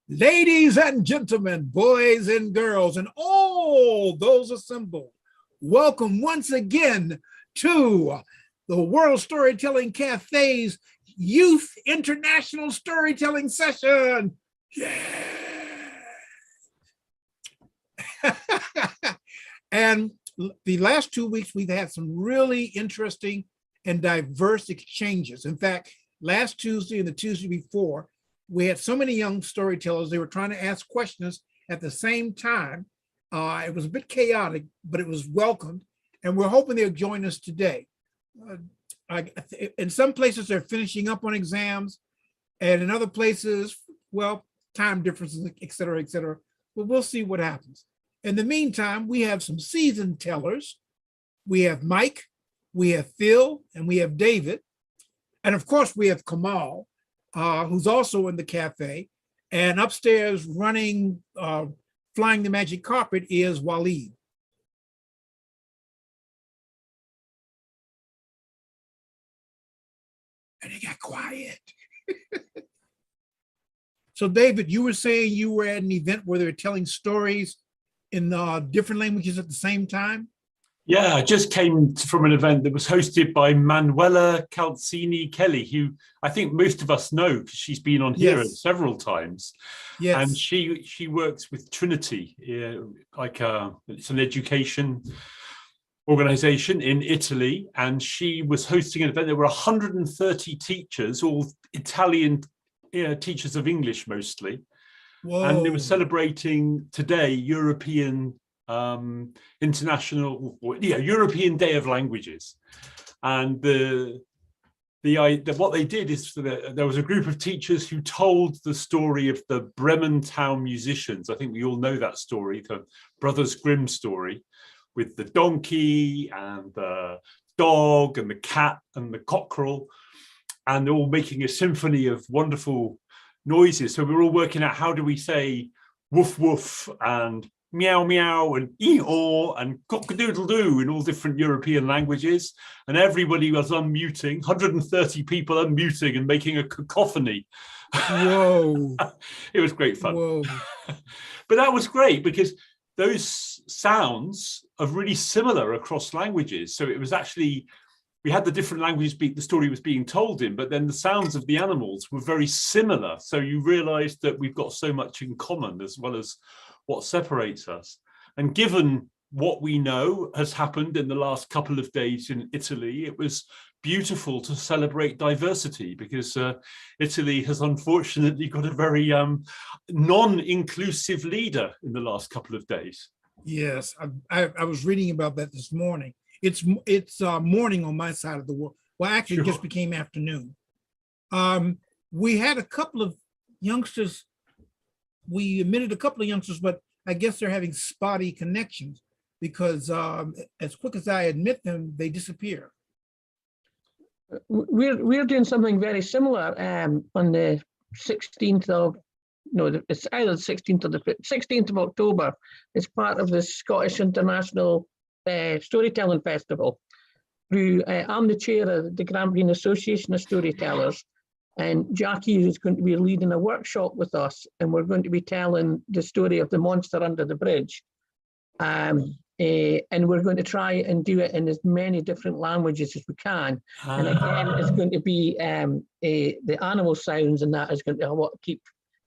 Ladies and gentlemen, boys and girls, and all those assembled, welcome once again to the World Storytelling Cafe's Youth International Storytelling Session. Yeah. And the last 2 weeks, we've had some really interesting and diverse exchanges. In fact, last Tuesday and the Tuesday before, we had so many young storytellers, they were trying to ask questions at the same time. It was a bit chaotic, but it was welcomed. And we're hoping they'll join us today. In some places, they're finishing up on exams. And in other places, well, time differences, et cetera, et cetera. But we'll see what happens. In the meantime, we have some seasoned tellers. We have Mike, we have Phil, and we have David. And of course, we have Kamal, who's also in the cafe. And upstairs running, flying the magic carpet is Waleed. And it got quiet. So David, you were saying you were at an event where they were telling stories in different languages at the same time? Yeah, I just came from an event that was hosted by Manuela Calzini Kelly, who I think most of us know because she's been on here several times. Yes. And she works with Trinity, it's an education organization in Italy. And she was hosting an event. There were 130 teachers, all Italian teachers of English mostly. Whoa. And they were celebrating today European European Day of Languages. And what they did is there was a group of teachers who told the story of the Bremen Town musicians. I think we all know that story, the Brothers Grimm story, with the donkey and the dog and the cat and the cockerel, and they're all making a symphony of wonderful noises. So we're all working out, how do we say woof woof and meow meow and ee-aw and cock-a-doodle-doo in all different European languages, and everybody was unmuting, 130 people unmuting and making a cacophony. Whoa. It was great fun. Whoa. But that was great because those sounds are really similar across languages. So it was actually, we had the different languages the story was being told in, but then the sounds of the animals were very similar. So you realized that we've got so much in common as well as what separates us. And given what we know has happened in the last couple of days in Italy, it was beautiful to celebrate diversity, because Italy has unfortunately got a very non-inclusive leader in the last couple of days. Yes, I was reading about that this morning. It's morning on my side of the world. Well, actually, It just became afternoon. We had a couple of youngsters. We admitted a couple of youngsters, but I guess they're having spotty connections because as quick as I admit them, they disappear. We're doing something very similar on the 16th of, no, it's either the 16th or the 16th of October. It's part of the Scottish International Storytelling Festival. I'm the chair of the Grampian Association of Storytellers, and Jackie is going to be leading a workshop with us, and we're going to be telling the story of the monster under the bridge. And we're going to try and do it in as many different languages as we can. And again, it's going to be the animal sounds, and that is going to keep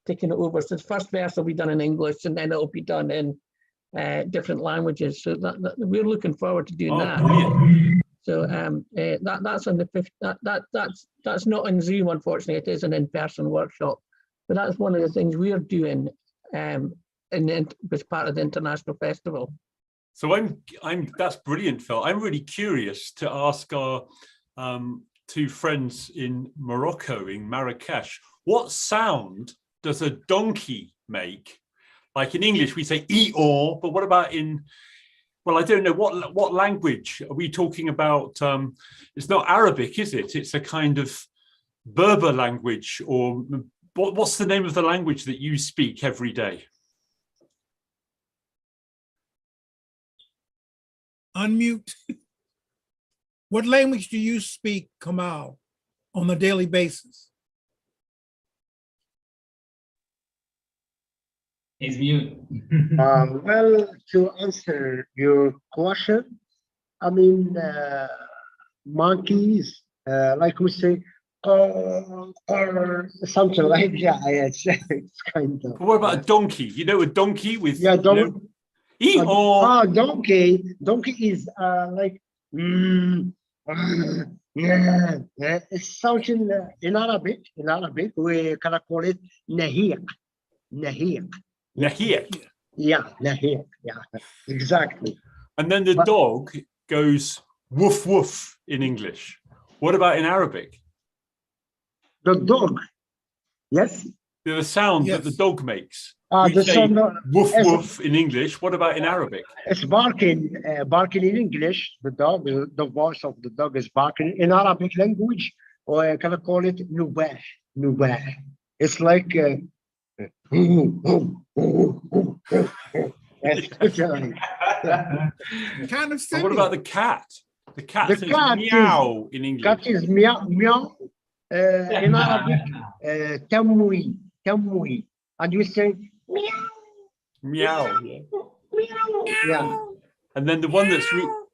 taking it over. So the first verse will be done in English, and then it'll be done in different languages. So that we're looking forward to doing that. Brilliant. So that's on the 5th. That's not on Zoom, unfortunately. It is an in-person workshop, but that's one of the things we're doing as part of the international festival. So that's brilliant, Phil. I'm really curious to ask our two friends in Morocco, in Marrakesh, what sound does a donkey make? Like in English, we say ee-aw, but what about well, I don't know, what language are we talking about? It's not Arabic, is it? It's a kind of Berber language, or what's the name of the language that you speak every day? Unmute. What language do you speak, Kamal, on a daily basis? He's mute. Well, to answer your question, I mean, monkeys, like we say, or something like that. It's kind of. But what about a donkey? You know, a donkey with Yeah, you know, Eeyore. donkey. Donkey is like, yeah, yeah. It's something in Arabic. In Arabic, we can call it nahiq. Nahiq. Nahiq. Yeah, nahiq. Yeah, exactly. And then the But- dog goes woof woof in English. What about in Arabic? The dog. Yes. The sound that the Yes. dog makes. We The say son. woof yes. woof in English. What about in Arabic? It's barking, barking in English. The dog, the voice of the dog is barking in Arabic language, or I can call it nubah. Nubah. It's like. Kind of And similar. what about the cat? The cat The says cat meow in English. Cat is meow meow. In Arabic, tamwi, tamwi, and you say meow, Meow. Yeah. meow. Yeah. And then the one that's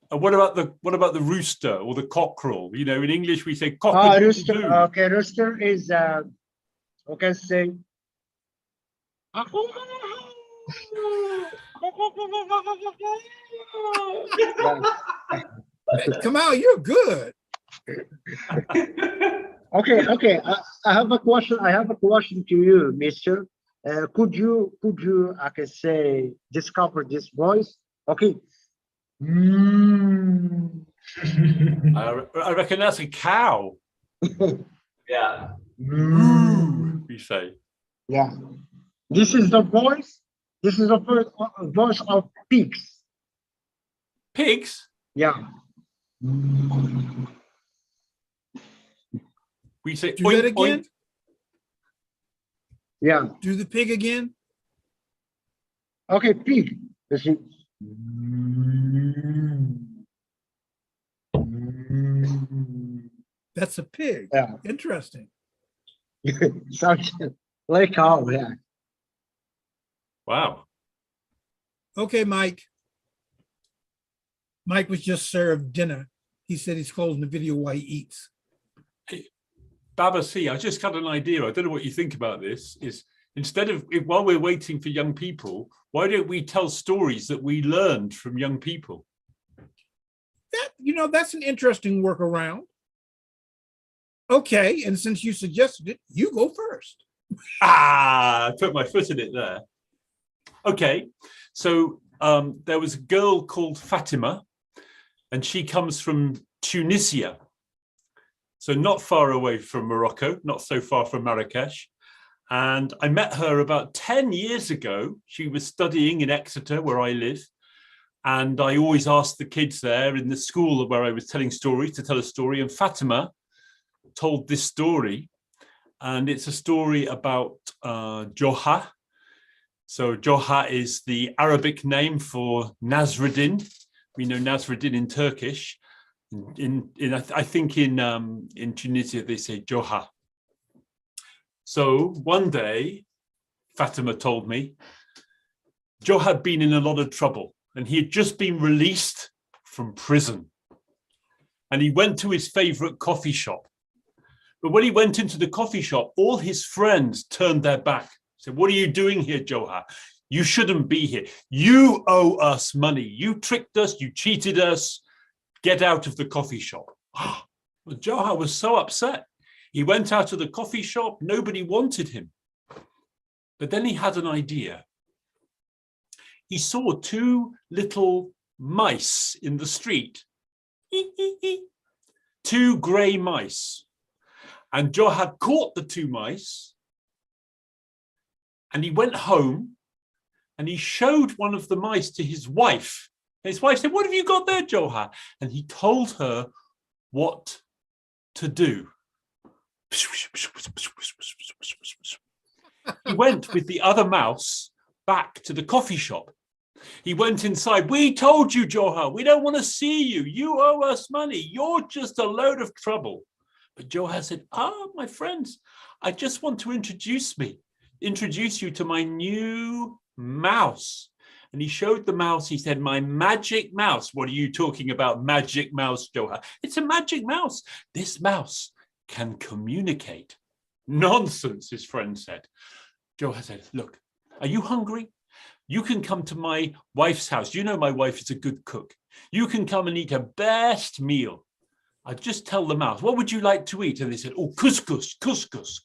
what about the rooster or the cockerel? You know, in English we say cock. Rooster. Okay, rooster is we can say. Come out, you're good. Okay. I have a question. I have a question to you, Mister. Could you, I can say, discover this voice? Okay. I reckon that's a cow. Yeah. We say. Yeah. This is the voice. This is the voice of pigs. Pigs. Yeah. We say Do that oink, again. oink. Yeah. Do the pig again. Okay, pig. This is. That's a pig. Yeah. Interesting. Sounds like cow. Yeah. Wow. Okay, Mike. Mike was just served dinner. He said he's closing the video while he eats. Baba C, I just got an idea. I don't know what you think about this. Is instead of while we're waiting for young people, why don't we tell stories that we learned from young people? That's an interesting workaround. Okay, and since you suggested it, you go first. I put my foot in it there. Okay, so there was a girl called Fatima, and she comes from Tunisia. So not far away from Morocco, not so far from Marrakesh. And I met her about 10 years ago. She was studying in Exeter, where I live. And I always asked the kids there in the school where I was telling stories to tell a story. And Fatima told this story. And it's a story about Joha. So Joha is the Arabic name for Nasruddin. We know Nasruddin in Turkish. I think in Tunisia they say Joha. So one day, Fatima told me, Joe had been in a lot of trouble and he had just been released from prison. And he went to his favorite coffee shop. But when he went into the coffee shop, all his friends turned their back. Said, "What are you doing here, Joha? You shouldn't be here. You owe us money. You tricked us. You cheated us. Get out of the coffee shop." Well, Joha was so upset. He went out of the coffee shop. Nobody wanted him. But then he had an idea. He saw two little mice in the street. Two grey mice. And Joha caught the two mice. And he went home and he showed one of the mice to his wife. His wife said, "What have you got there, Joha?" And he told her what to do. He went with the other mouse back to the coffee shop. He went inside. "We told you, Joha, we don't want to see you. You owe us money. You're just a load of trouble." But Joha said, "My friends, I just want to introduce you to my new mouse. And he showed the mouse. He said, my magic mouse. What are you talking about, magic mouse, Joha? It's a magic mouse. This mouse can communicate. Nonsense, his friend said. Joha said, look, are you hungry? You can come to my wife's house. You know my wife is a good cook. You can come and eat her best meal. I just tell the mouse, what would you like to eat? And they said, oh, couscous, couscous.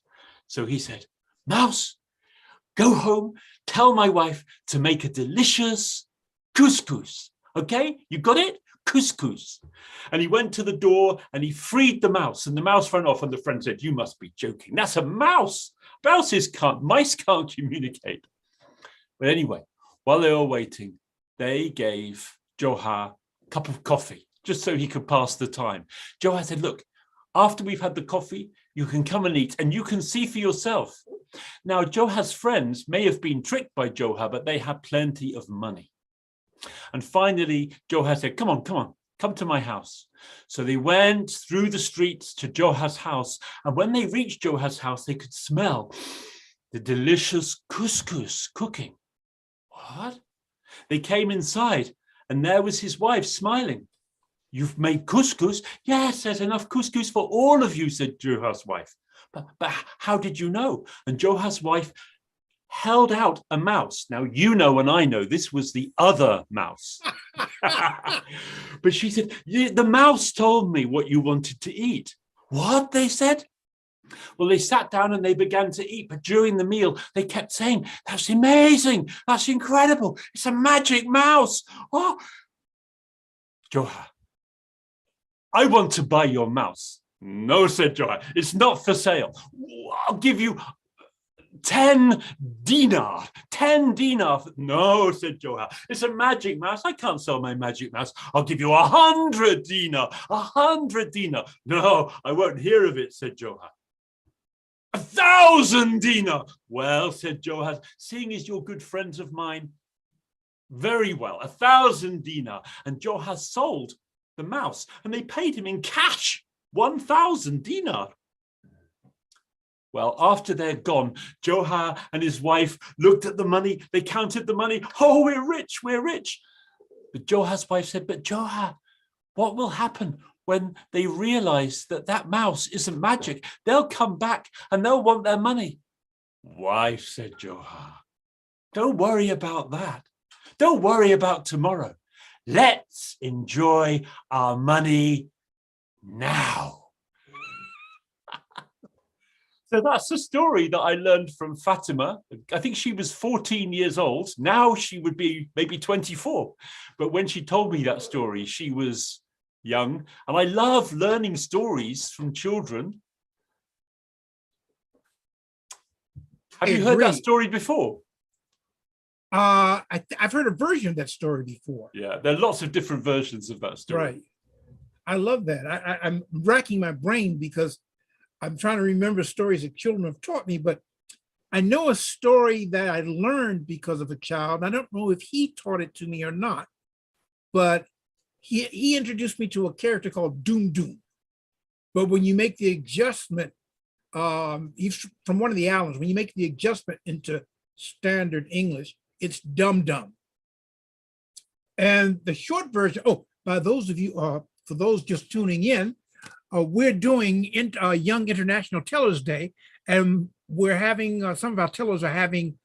So he said, mouse, go home, tell my wife to make a delicious couscous. Okay, you got it? Couscous. And he went to the door and he freed the mouse, and the mouse ran off, and the friend said, you must be joking. That's a mouse. Mice can't communicate. But anyway, while they were waiting, they gave Joha a cup of coffee just so he could pass the time. Joha said, look, after we've had the coffee, you can come and eat and you can see for yourself. Now, Joha's friends may have been tricked by Joha, but they had plenty of money. And finally, Joha said, come on, come to my house. So they went through the streets to Joha's house. And when they reached Joha's house, they could smell the delicious couscous cooking. What? They came inside and there was his wife smiling. You've made couscous? Yes, there's enough couscous for all of you, said Joha's wife. But how did you know? And Joha's wife held out a mouse. Now, you know and I know this was the other mouse. But she said, the mouse told me what you wanted to eat. What? They said. Well, they sat down and they began to eat. But during the meal, they kept saying, that's amazing. That's incredible. It's a magic mouse. Oh, Joha, I want to buy your mouse. No, said Joha, it's not for sale. I'll give you 10 dinar. 10 dinar. No, said Joha, it's a magic mouse. I can't sell my magic mouse. I'll give you 100 dinar. 100 dinar. No, I won't hear of it, said Joha. 1,000 dinar. Well, said Joha, seeing as you're good friends of mine, very well, 1,000 dinar. And Joha sold the mouse and they paid him in cash, 1,000 dinar. Well, after they're gone, Joha and his wife looked at the money. They counted the money. Oh, we're rich, we're rich. But Joha's wife said, but Joha, what will happen when they realize that that mouse isn't magic? They'll come back and they'll want their money. Wife, said Joha, don't worry about that. Don't worry about tomorrow. Let's enjoy our money now. So that's the story that I learned from Fatima. I think she was 14 years old. Now she would be maybe 24. But when she told me that story, she was young. And I love learning stories from children. Have you heard that story before? I've heard a version of that story before. Yeah, there are lots of different versions of that story. Right. I love that. I'm racking my brain because I'm trying to remember stories that children have taught me, but I know a story that I learned because of a child. I don't know if he taught it to me or not, but he introduced me to a character called Doom Doom. But when you make the adjustment, he's from one of the islands, when you make the adjustment into standard English, it's Dum Dum. And the short version, by those of you, for those just tuning in, we're doing Young International Tellers Day, and we're having, some of our tellers are having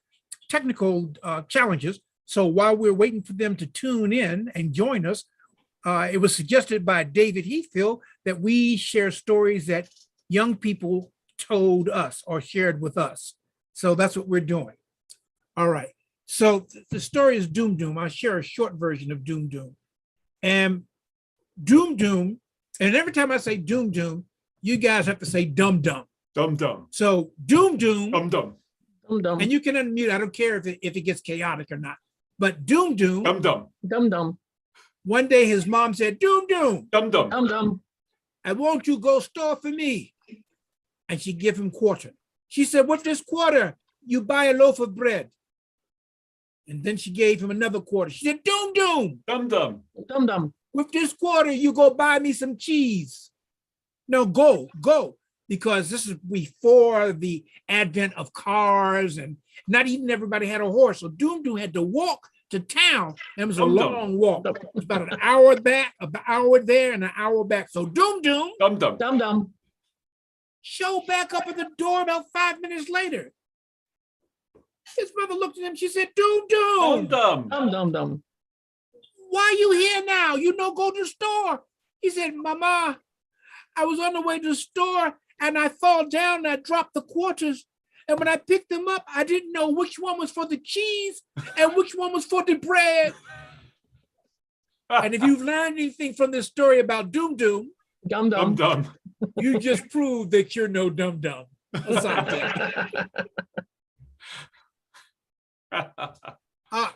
technical challenges. So while we're waiting for them to tune in and join us, it was suggested by David Heathfield that we share stories that young people told us or shared with us. So that's what we're doing. All right. So the story is Doom Doom. I'll share a short version of Doom Doom. And Doom Doom, and every time I say Doom Doom, you guys have to say Dum Dum. Dum Dum. So Doom Doom. Dum Dum. Dum Dum. And you can unmute. I don't care if it gets chaotic or not. But Doom Doom. Dum Dum. Dum Dum. One day his mom said, Doom Doom. Dum Dum. Dum Dum. I want you go store for me. And she give him quarter. She said, what's this quarter? You buy a loaf of bread. And then she gave him another quarter. She said, Doom Doom. Dum Dum. Dum Dum. With this quarter, you go buy me some cheese. No, go. because this is before the advent of cars, and not even everybody had a horse. So Doom Doom had to walk to town. And it was a Dum Dum. long walk. It was about an hour back, an hour there, and an hour back. So Doom Doom Dum Dum. Dum dum. showed back up at the door about 5 minutes later. His mother looked at him. She said, Doom Dum Doom, Dum. Dum dum dum. why you here now? You no go to the store. He said, Mama, I was on the way to the store and I fall down and I dropped the quarters. And when I picked them up, I didn't know which one was for the cheese and which one was for the bread. And if you've learned anything from this story about Doom Doom, Dum Dum dum. Dum. you just proved that you're no dum dum.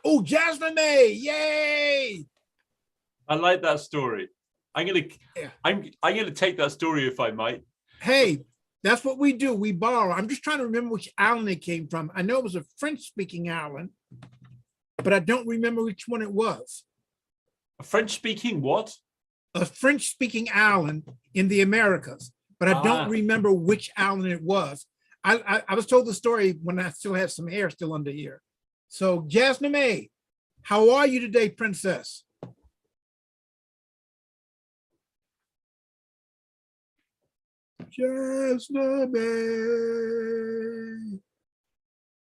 Oh, Jasmine May, yay! I like that story. Yeah. I'm gonna take that story if I might. Hey, that's what we do. We borrow. I'm just trying to remember which island it came from. I know it was a French-speaking island, but I don't remember which one it was. A French-speaking what? A French-speaking island in the Americas, but I don't remember which island it was. I was told the story when I still had some hair still under here. So Jasmine May, how are you today, Princess? Jasmine May.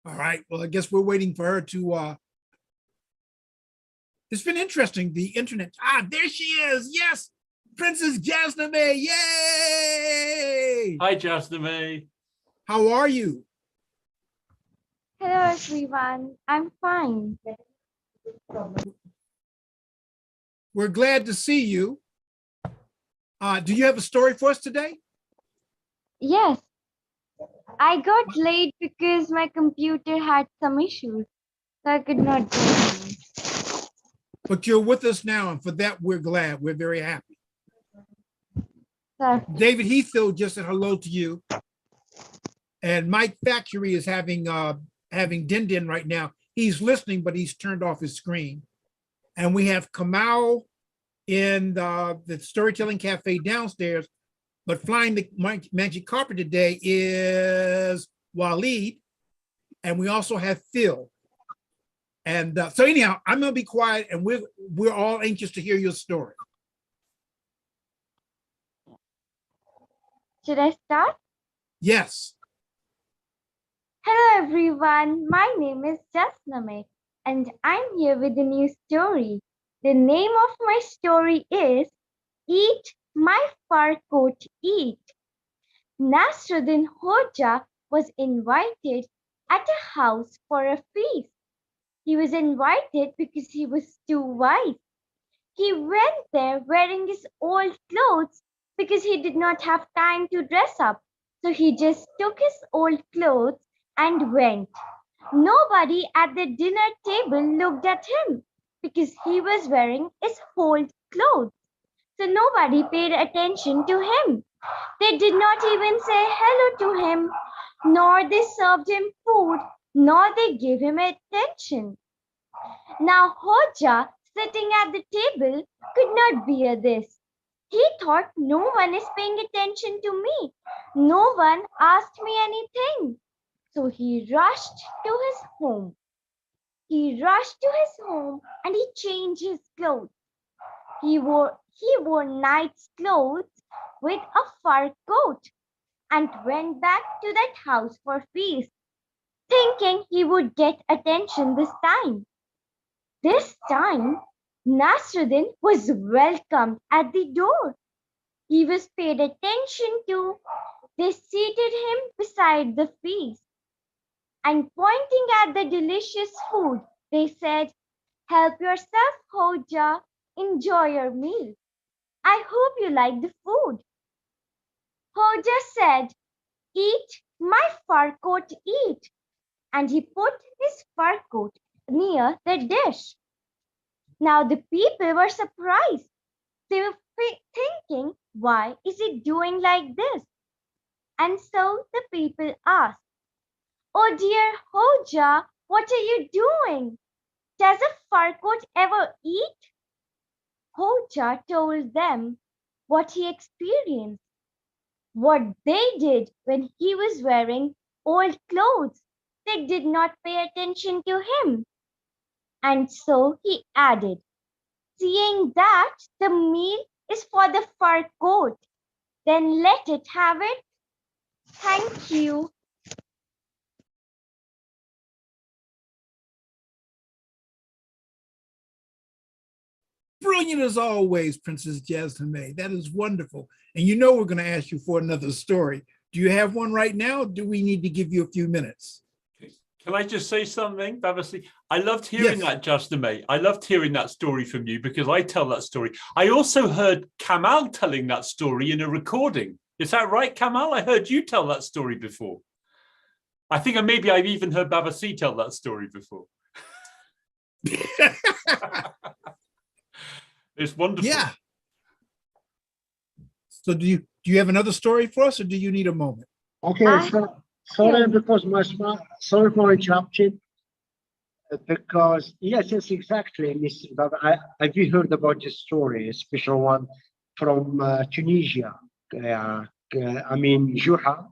All right, well, I guess we're waiting for her to, it's been interesting, the internet. Ah, there she is, yes, Princess Jasmine May, yay! Hi, Jasmine May. How are you? Hello everyone, I'm fine. We're glad to see you. Do you have a story for us today? Yes, I got late because my computer had some issues, so I could not do it. But you're with us now, and for that, we're glad. We're very happy. So, David Heathfield just said hello to you. And Mike Factory is having Din Din right now. He's listening, but he's turned off his screen. And we have Kamau in the Storytelling Cafe downstairs, but flying the magic carpet today is Waleed. And we also have Phil. And so anyhow, I'm gonna be quiet, and we're all anxious to hear your story. should I start? Yes. Hello everyone, my name is Jasname and I'm here with a new story. The name of my story is Eat My Fur Coat Eat. Nasruddin Hoja was invited at a house for a feast. He was invited because he was too wise. He went there wearing his old clothes because he did not have time to dress up. So he just took his old clothes and went. Nobody at the dinner table looked at him because he was wearing his old clothes. So nobody paid attention to him. They did not even say hello to him, nor they served him food, nor they gave him attention. Now Hoja, sitting at the table, could not bear this. He thought, no one is paying attention to me. No one asked me anything. So he rushed to his home. He rushed to his home and he changed his clothes. He wore knight's clothes with a fur coat and went back to that house for feast, thinking he would get attention this time. This time, Nasruddin was welcomed at the door. He was paid attention to. They seated him beside the feast. And pointing at the delicious food, they said, help yourself, Hoja. Enjoy your meal. I hope you like the food. Hoja said, eat my fur coat, eat. And he put his fur coat near the dish. Now the people were surprised. They were thinking, why is he doing like this? And so the people asked, oh dear Hoja, what are you doing? Does a fur coat ever eat? Hoja told them what he experienced. what they did when he was wearing old clothes. They did not pay attention to him. And so he added, seeing that the meal is for the fur coat, then let it have it. Thank you. Brilliant as always, Princess Jasmine. That is wonderful. And you know we're going to ask you for another story. Do you have one right now? Or do we need to give you a few minutes? Can I just say something, Babasi? I loved hearing Yes. that, Jasname. I loved hearing that story from you because I tell that story. I also heard Kamal telling that story in a recording. Is that right, Kamal? I heard you tell that story before. I think maybe I've even heard Babasi tell that story before. It's wonderful. Yeah. So do you have another story for us, or do you need a moment? Okay, I- so sorry because sorry for interrupting. Because yes, exactly, Mr. Baba. Have you heard about this story, a special one from Tunisia? I mean, Juha.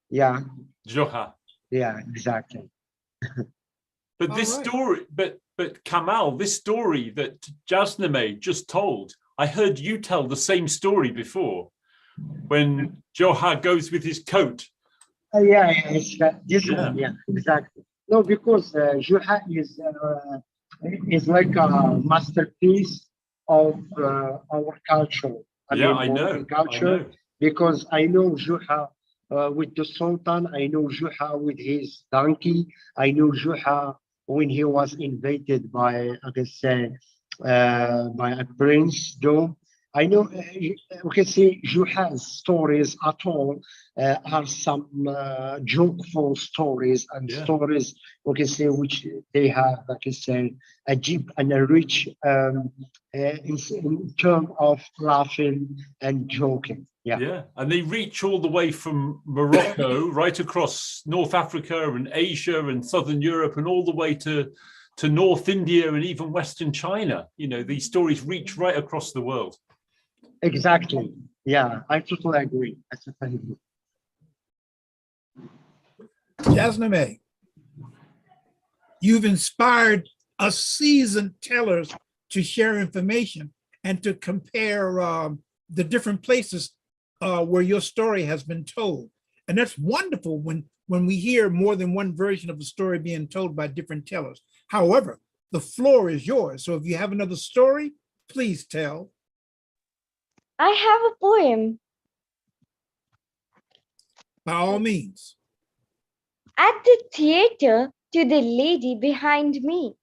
Yeah, Joha. yeah, exactly. But All this right. story, but Kamal, this story that Jasname just told, I heard you tell the same story before when Joha goes with his coat. Yeah, it's this Yeah. one. Yeah, exactly. No, because Juha is like a masterpiece of our culture. Yeah, I Moroccan know. culture. Because I know Juha with the Sultan, I know Juha with his donkey, I know Juha when he was invaded by, I can say, by a prince, Dome. I know, we can say Juha's stories at all are some jokeful stories and Yeah. stories, we can say, which they have, like I say, a deep and a rich in terms of laughing and joking. Yeah. Yeah, and they reach all the way from Morocco right across North Africa and Asia and Southern Europe and all the way to North India and even Western China. You know, these stories reach right across the world. Exactly. Yeah, I totally agree. I totally agree. Jasmine, you've inspired us seasoned tellers to share information and to compare the different places where your story has been told. And that's wonderful when we hear more than one version of the story being told by different tellers. However, the floor is yours. So if you have another story, please tell. I have a poem. By all means. At the theatre, to the lady behind me.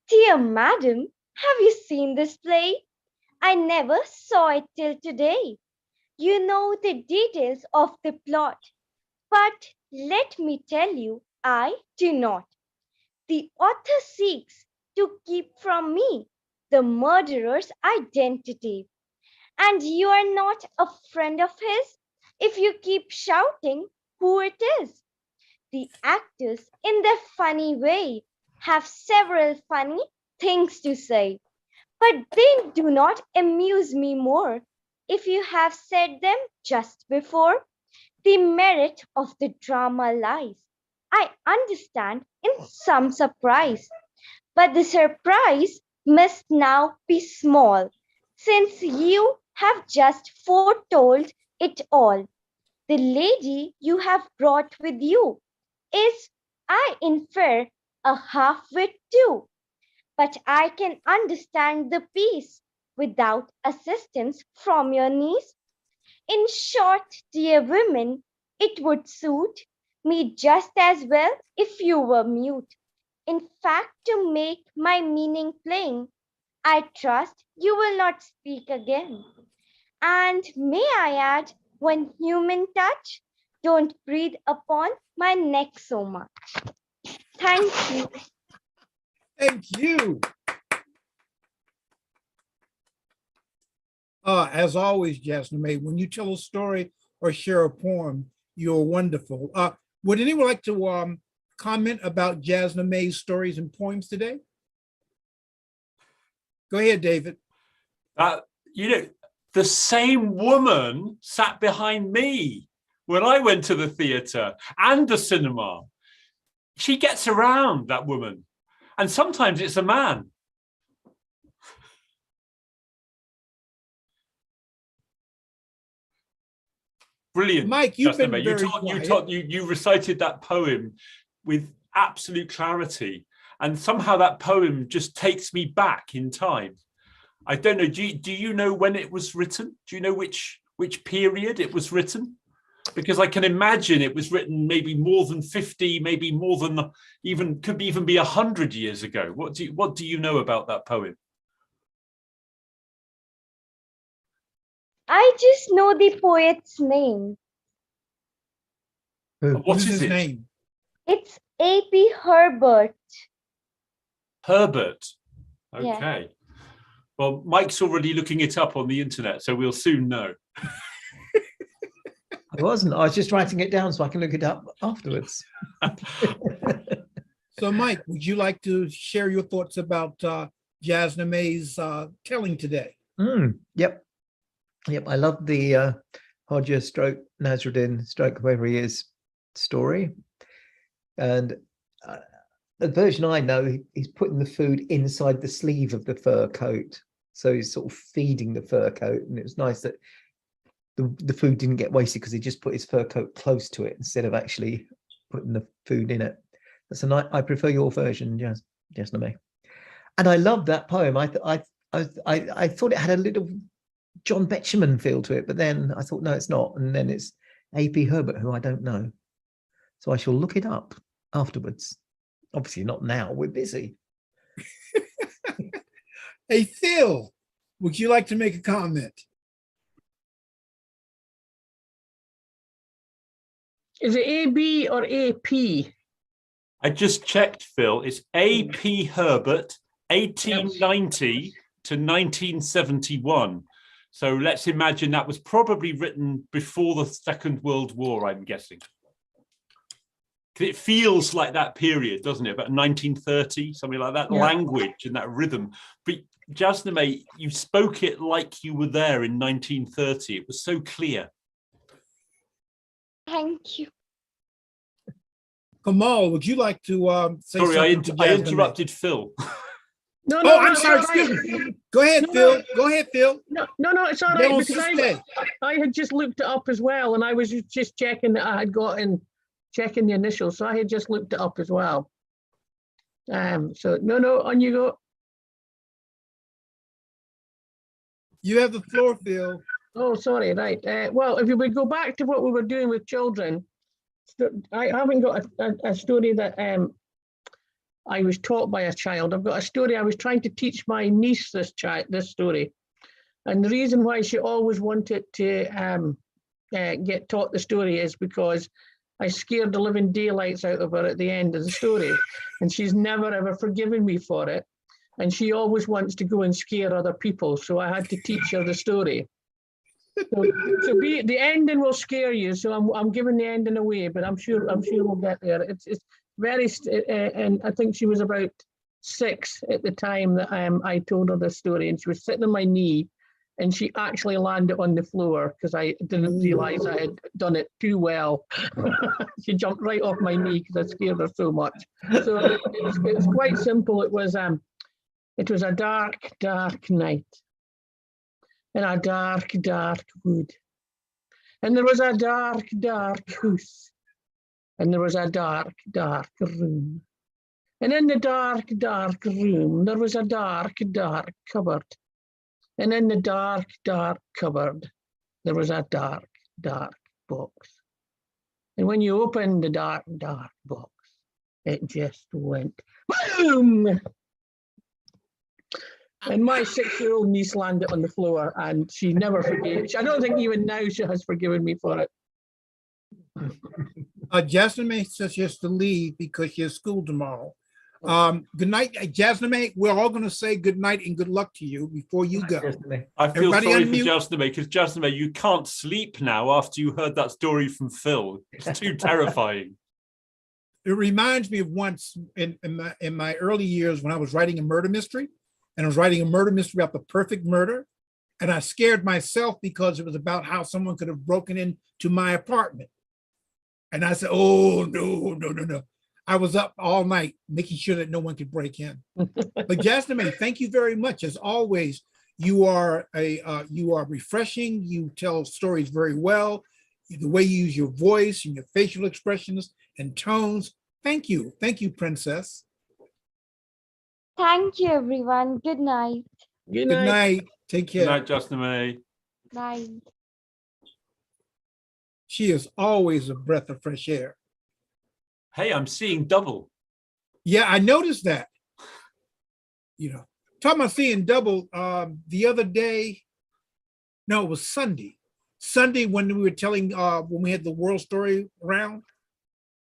Dear madam, have you seen this play? I never saw it till today. You know the details of the plot, but let me tell you, I do not. The author seeks to keep from me the murderer's identity. And you are not a friend of his if you keep shouting who it is. The actors, in their funny way, have several funny things to say, but they do not amuse me more if you have said them just before. The merit of the drama lies, I understand, in some surprise, but the surprise must now be small, since you have just foretold it all. The lady you have brought with you is, I infer, a half-wit too, but I can understand the piece without assistance from your niece. In short, dear women, it would suit me just as well if you were mute. In fact, to make my meaning plain, I trust you will not speak again. And may I add one human touch? Don't breathe upon my neck so much. Thank you. Thank you. As always, Jasmine, when you tell a story or share a poem, you're wonderful. Would anyone like to comment about Jasmine's stories and poems today? Go ahead, David. You know, the same woman sat behind me when I went to the theatre and the cinema. She gets around, that woman. And sometimes it's a man. Brilliant. Mike, you've been Justin, very you recited that poem with absolute clarity. And somehow that poem just takes me back in time. I don't know, do you know when it was written? Do you know which period it was written? Because I can imagine it was written maybe more than 50, maybe more than could even be 100 years ago. What do you know about that poem? I just know the poet's name. What is his it? name? It's A.P. Herbert. Herbert. Yeah. Okay. Well, Mike's already looking it up on the internet, so we'll soon know. I wasn't. I was just writing it down so I can look it up afterwards. So, Mike, would you like to share your thoughts about Jasna May's telling today? Yep. I love the Hodja stroke Nasruddin stroke whoever he is story. And the version I know, he's putting the food inside the sleeve of the fur coat. So he's sort of feeding the fur coat. And it was nice that the food didn't get wasted because he just put his fur coat close to it instead of actually putting the food in it. That's a nice. I prefer your version, Jasna May. And I love that poem. I thought it had a little John Betjeman feel to it, but then I thought, no, it's not. And then it's A.P. Herbert, who I don't know. So I shall look it up afterwards. Obviously not now, we're busy. Hey, Phil, would you like to make a comment? Is it AB or AP? I just checked, Phil. It's A.P. Herbert, 1890 to 1971. So let's imagine that was probably written before the Second World War, I'm guessing. It feels like that period, doesn't it? About 1930, something like that, Yeah. language and that rhythm. But Jasna May, you spoke it like you were there in 1930. It was so clear. Thank you. Kamal, would you like to say Sorry, something to I Jasna May? interrupted Phil. No, Oh, I'm it's sorry. all right. Excuse me. Go ahead, No, Phil. Go ahead, Phil. No, it's all They right don't because stay. I had just looked it up as well, and I was just checking that I had gotten checking the initials, so I had just looked it up as well. So no, on you go. You have the floor, Phil. Oh, sorry, right. Well, if you would go back to what we were doing with children, I haven't got a story that I was taught by a child. I've got a story I was trying to teach my niece this story. And the reason why she always wanted to get taught the story is because I scared the living daylights out of her at the end of the story. And she's never ever forgiven me for it. And she always wants to go and scare other people. So I had to teach her the story. So the ending will scare you. So I'm giving the ending away, but I'm sure we'll get there. It's very, and I think she was about 6 at the time that I told her this story, and she was sitting on my knee, and she actually landed on the floor because I didn't realize I had done it too well. She jumped right off my knee because I scared her so much. So it's quite simple. It was a dark, dark night in a dark, dark wood, and there was a dark, dark house. And there was a dark, dark room. And in the dark, dark room, there was a dark, dark cupboard. And in the dark, dark cupboard, there was a dark, dark box. And when you opened the dark, dark box, it just went boom. And my 6-year-old niece landed on the floor, and she never forgave. I don't think even now she has forgiven me for it. Jasna May says she has to leave because she has school tomorrow. Good night, Jasna May. We're all going to say good night and good luck to you before you go. I feel Everybody sorry unmute. for Jasna May, because Jasna May, you can't sleep now after you heard that story from Phil. It's too terrifying. It reminds me of once in my early years when I was writing a murder mystery, and I was writing a murder mystery about the perfect murder. And I scared myself because it was about how someone could have broken into my apartment. And I said, oh, no, no, no, no. I was up all night making sure that no one could break in. But Jasmine, thank you very much. As always, you are refreshing. You tell stories very well. The way you use your voice and your facial expressions and tones. Thank you. Thank you, Princess. Thank you, everyone. Good night. Good Good night. night. Take Good care. night, Justin May. Night. She is always a breath of fresh air. Hey, I'm seeing double. Yeah, I noticed that. You know, talking about seeing double, the other day, no, it was Sunday. Sunday when we were telling, when we had the World Story round,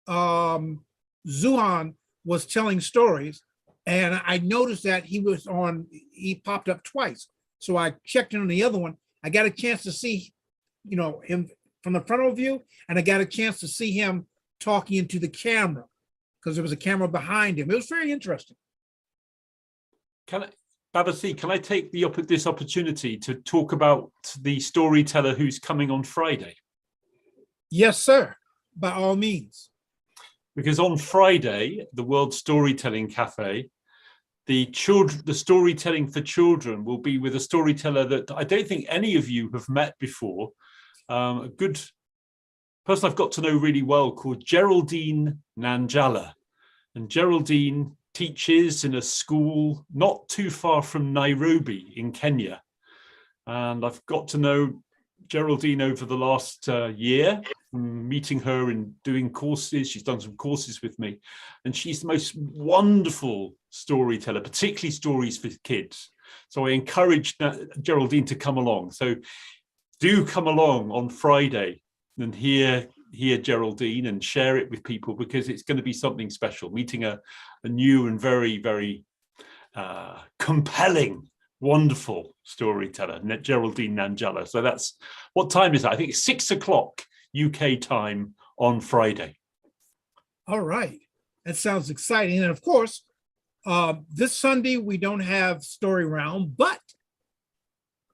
Zuhan was telling stories, and I noticed that he popped up twice. So I checked in on the other one. I got a chance to see, you know, him from the frontal view, and I got a chance to see him talking into the camera because there was a camera behind him. It was very interesting. Babasi, can I take this opportunity to talk about the storyteller who's coming on Friday? Yes, sir, by all means. Because on Friday, the World Storytelling Cafe, the storytelling for children will be with a storyteller that I don't think any of you have met before. A good person I've got to know really well called Geraldine Nanjala. And Geraldine teaches in a school not too far from Nairobi in Kenya. And I've got to know Geraldine over the last year, meeting her and doing courses. She's done some courses with me. And she's the most wonderful storyteller, particularly stories for kids. So I encourage Geraldine to come along. So do come along on Friday and hear Geraldine and share it with people, because it's going to be something special, meeting a new and very, very compelling, wonderful storyteller, Geraldine Nanjala. So that's, what time is that? I think it's 6 o'clock UK time on Friday. All right, that sounds exciting. And of course, this Sunday, we don't have Story Round, but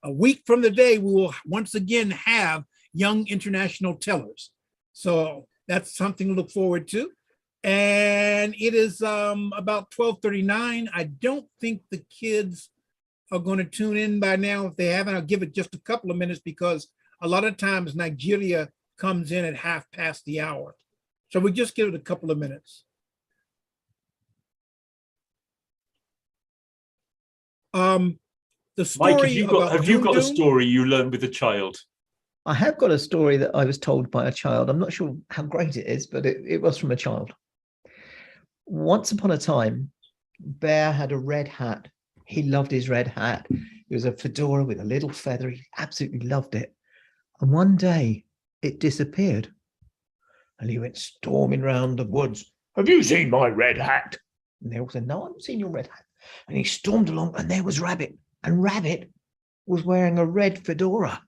a week from the day, we will once again have Young International Tellers. So that's something to look forward to. And it is about 12:39. I don't think the kids are going to tune in by now. If they haven't, I'll give it just a couple of minutes, because a lot of times Nigeria comes in at 1/2 hour. So we just give it a couple of minutes. The story Mike, have you got a Dum Dum? story you learned with a child? I have got a story that I was told by a child. I'm not sure how great it is, but it was from a child. Once upon a time, Bear had a red hat. He loved his red hat. It was a fedora with a little feather. He absolutely loved it. And one day it disappeared. And he went storming round the woods. Have you seen my red hat? And they all said, no, I haven't seen your red hat. And he stormed along, and there was Rabbit. And Rabbit was wearing a red fedora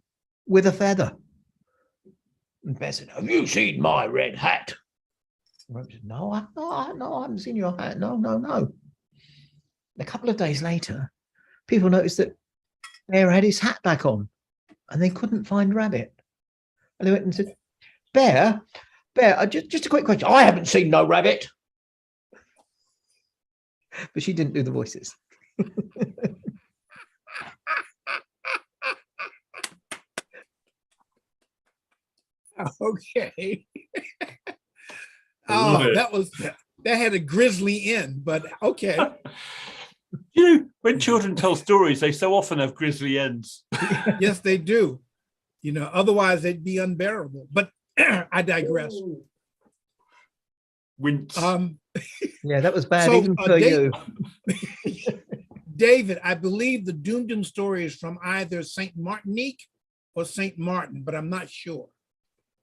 with a feather. And Bear said, have you seen my red hat? And Rabbit said, no, I haven't seen your hat. No. A couple of days later, people noticed that Bear had his hat back on, and they couldn't find Rabbit. And they went and said, Bear, just a quick question. I haven't seen no rabbit. But she didn't do the voices. Okay. I love it. That had a grisly end, but okay. You know, when children tell stories, they so often have grisly ends. Yes, they do. You know, otherwise they'd be unbearable. But I digress. Wince. Yeah, that was bad So, even for you. David, I believe the Dum Dum story is from either Saint Martinique or Saint Martin, but I'm not sure,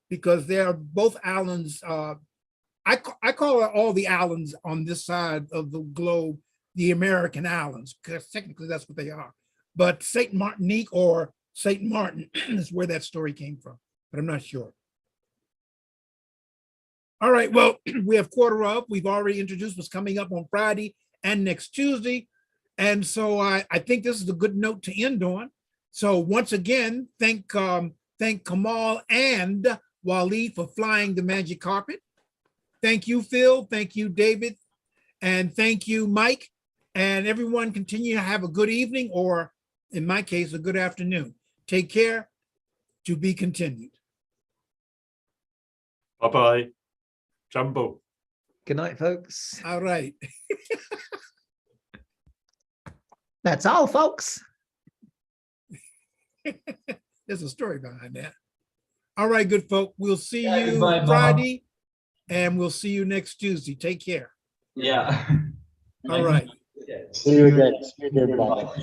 because they are both islands. I call all the islands on this side of the globe the American islands, because technically that's what they are. But Saint Martinique or Saint Martin is where that story came from, but I'm not sure. All right, well, we have quarter up. We've already introduced what's coming up on Friday and next Tuesday. And so I think this is a good note to end on. So once again, thank Kamal and Waleed for flying the magic carpet. Thank you, Phil. Thank you, David. And thank you, Mike. And everyone continue to have a good evening, or in my case, a good afternoon. Take care. To be continued. Bye-bye. Jumbo. Good night, folks. All right. That's all, folks. There's a story behind that. All right, good folk. We'll see Yeah, you goodbye, Mama. Friday, and we'll see you next Tuesday. Take care. Yeah. All right. See you again. See you again. Bye. Bye.